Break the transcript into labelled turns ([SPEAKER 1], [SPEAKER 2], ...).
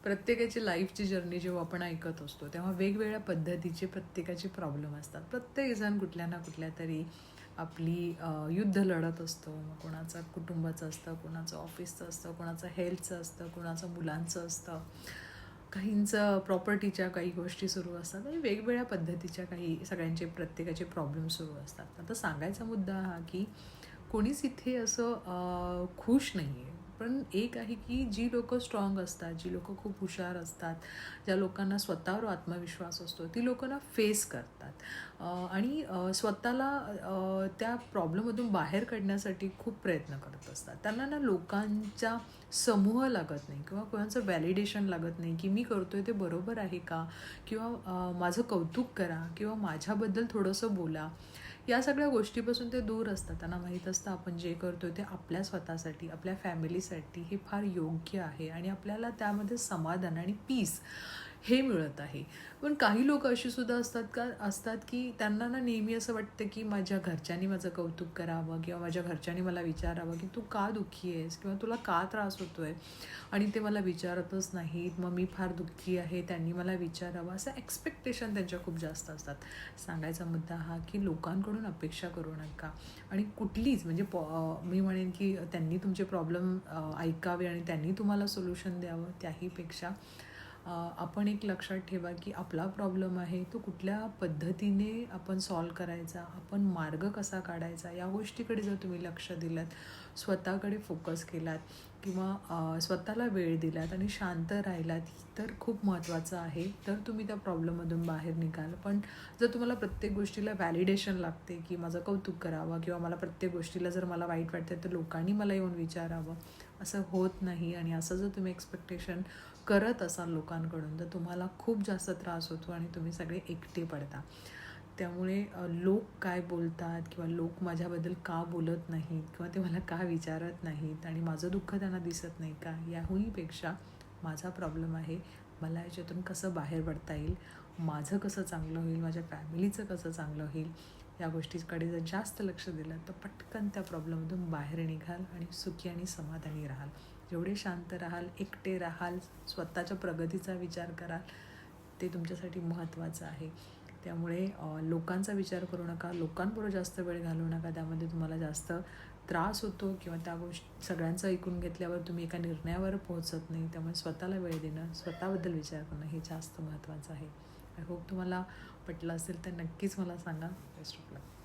[SPEAKER 1] प्रत्येकाची लाईफची जर्नी जेव्हा आपण ऐकत असतो तेव्हा वेगवेगळ्या पद्धतीचे प्रत्येकाचे प्रॉब्लेम असतात. प्रत्येकजण कुठल्या ना कुठल्या तरी आपली युद्ध लढत असतो. मग कोणाचं कुटुंबाचं असतं, कोणाचं ऑफिसचं असतं, कोणाचं हेल्थचं असतं, कोणाचं मुलांचं असतं, काहींचं प्रॉपर्टीच्या काही गोष्टी सुरू असतात आणि वेगवेगळ्या पद्धतीच्या काही सगळ्यांचे प्रत्येकाचे प्रॉब्लेम सुरू असतात. आता सांगायचा मुद्दा हा की कोणीच इथे असं खुश नाही आहे. पण एक आहे की जी लोकं स्ट्रॉंग असतात, जी लोकं खूप हुशार असतात, ज्या लोकांना स्वतःवर आत्मविश्वास असतो, ती लोकं ना फेस करतात आणि स्वतःला त्या प्रॉब्लेममधून बाहेर काढण्यासाठी खूप प्रयत्न करत असतात. त्यांना ना लोकांचा समूह लागत नाही किंवा कोणाचं व्हॅलिडेशन लागत नाही की मी करतोय ते बरोबर आहे का? किंवा माझं कौतुक करा किंवा माझ्याबद्दल थोडंसं बोला. या सगळ्या गोष्टीपासून ते दूर असतात. त्यांना माहीत असतं आपण जे करतोय ते आपल्या स्वतःसाठी, आपल्या फॅमिलीसाठी हे फार योग्य आहे आणि आपल्याला त्यामध्ये समाधान आणि पीस हे मिळत आहे. पण काही लोकं अशी सुद्धा असतात की त्यांना ना नेहमी असं वाटतं की माझ्या घरच्यांनी माझं कौतुक करावं किंवा माझ्या घरच्यांनी मला विचारावं की तू का दुःखी आहेस किंवा तुला का त्रास होतोय आणि ते मला विचारतच नाहीत. मग मी फार दुःखी आहे, त्यांनी मला विचारावं, असं एक्स्पेक्टेशन त्यांच्या खूप जास्त असतात. सांगायचा मुद्दा हा की लोकांकडून अपेक्षा करू नका आणि कुठलीच म्हणजे मी म्हणेन की त्यांनी तुमचे प्रॉब्लेम ऐकावे आणि त्यांनी तुम्हाला सोल्युशन द्यावं त्याहीपेक्षा आपण एक लक्षात ठेवा की आपला प्रॉब्लेम आहे तो कुठल्या पद्धतीने आपण सॉल्व करायचा, आपण मार्ग कसा काढायचा या गोष्टीकडे जर तुम्ही लक्ष दिलंत, स्वतःकडे फोकस केलात किंवा स्वतःला वेळ दिलात आणि शांत राहिलात तर खूप महत्त्वाचं आहे. तर तुम्ही त्या प्रॉब्लेममधून बाहेर निघाल. पण जर तुम्हाला प्रत्येक गोष्टीला व्हॅलिडेशन लागते की माझं कौतुक करावं किंवा मला प्रत्येक गोष्टीला जर मला वाईट वाटतं तर लोकांनी मला येऊन विचारावं, असं होत नाही आणि असं जर तुम्ही एक्स्पेक्टेशन करत असाल लोकांकडून तर तुम्हाला खूप जास्त त्रास होतो आणि तुम्ही सगळे एकटे पडता. त्यामुळे लोक काय बोलतात किंवा लोक माझ्याबद्दल का बोलत नाहीत किंवा ते मला का विचारत नाहीत आणि माझं दुःख त्यांना दिसत नाही का, याहूनहीपेक्षा माझा प्रॉब्लेम आहे, मला याच्यातून कसं बाहेर पडता येईल, माझं कसं चांगलं होईल, माझ्या फॅमिलीचं कसं चांगलं होईल, या गोष्टीकडे जर जास्त लक्ष दिलं तर पटकन त्या प्रॉब्लेममधून बाहेर निघाल आणि सुखी आणि समाधानी राहाल. जेवढे शांत राहाल, एकटे राहाल, स्वतःच्या प्रगतीचा विचार कराल, ते तुमच्यासाठी महत्त्वाचं आहे. त्यामुळे लोकांचा विचार करू नका, लोकांबरोबर जास्त वेळ घालवू नका, त्यामध्ये तुम्हाला जास्त त्रास होतो किंवा त्या गोष्टी सगळ्यांचं ऐकून घेतल्यावर तुम्ही एका निर्णयावर पोहोचत नाही. त्यामुळे स्वतःला वेळ देणं, स्वतःबद्दल विचार करणं हे जास्त महत्त्वाचं आहे. आय होप तुम्हाला पटलं असेल तर नक्कीच मला सांगा. Best of luck.